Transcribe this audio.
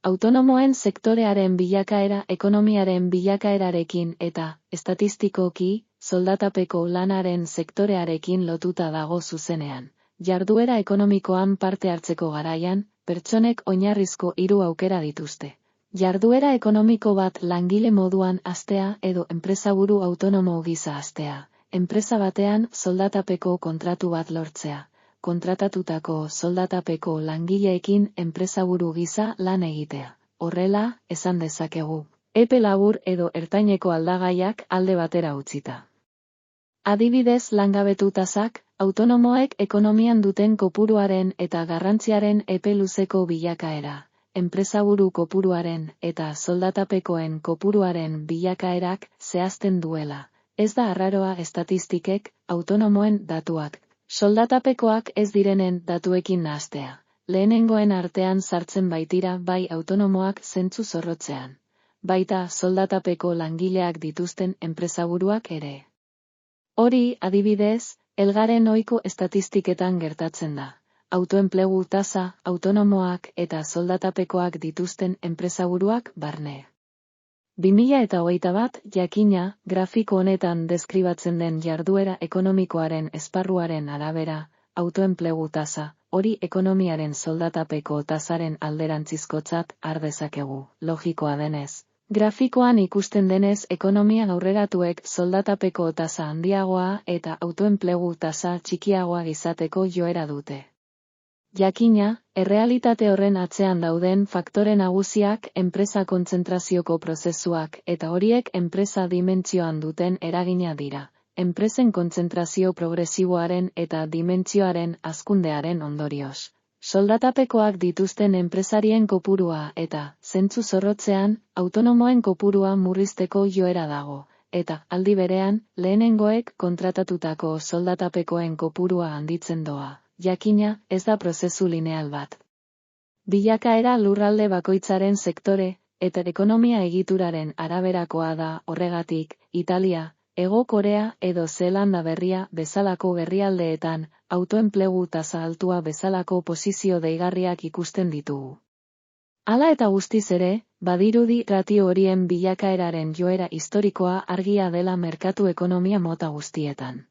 Autonomoen sektorearen bilakaera ekonomiaren bilakaerarekin eta, estatistikoki, soldatapeko lanaren sektorearekin lotuta dago zuzenean. Jarduera ekonomikoan parte hartzeko garaian, pertsonek oinarrizko 3 aukera dituzte. Jarduera ekonomiko bat langile moduan hastea edo enpresaburu autonomo gisa hastea. Enpresa batean soldatapeko kontratu bat lortzea. Kontratatutako soldatapeko langileekin enpresaburu gisa lan egitea. Horrela, esan dezakegu, epe labur edo ertaineko aldagaiak alde batera utzita. Adibidez, langabetu tasak, autonomoek ekonomian duten kopuruaren eta garrantziaren epe luzeko bilakaera, enpresaburu kopuruaren eta soldatapekoen kopuruaren bilakaerak zehazten duela. Ez da arraroa estatistikek, autonomoen datuak. Soldatapekoak ez direnen datuekin nahastea. Lehenengoen artean sartzen baitira bai autonomoak zentzu zorrotzean. Baita soldatapeko langileak dituzten enpresaburuak ere. Hori, adibidez, Elgaren ohiko estatistiketan gertatzen da. Autoenplegu tasa, autonomoak eta soldatapekoak dituzten enpresaburuak barne. 2021, jakina, grafiko honetan deskribatzen den jarduera ekonomikoaren esparruaren arabera, autoenplegu tasa, hori ekonomiaren soldatapeko tasaren alderantzizkotzat har dezakegu, logikoa denez. Grafikoan ikusten denez ekonomia aurreratuek soldatapeko tasa handiagoa eta autoenplegu tasa txikiagoa izateko joera dute. Jakina, errealitate horren atzean dauden faktore nagusiak enpresa kontzentrazioko prozesuak eta horiek enpresa dimentsioan duten eragina dira. Enpresen kontzentrazio progresiboaren eta dimentsioaren hazkundearen ondorioz. Soldatapekoak dituzten enpresarien kopurua eta, zentzu zorrotzean, autonomoen kopurua murrizteko joera dago. Eta, aldi berean, lehenengoek kontratatutako soldatapekoen kopurua handitzen doa. Jakina, ez da prozesu lineal bat. Bilakaera lurralde bakoitzaren sektore, eta ekonomia egituraren araberakoa da horregatik, Italia, Hego Korea edo Zeelanda Berria bezalako herrialdeetan, autoenplegu tasa altua bezalako posizio deigarriak ikusten ditugu. Hala eta guztiz ere, badirudi ratio horien bilakaeraren joera historikoa argia dela merkatu ekonomia mota guztietan.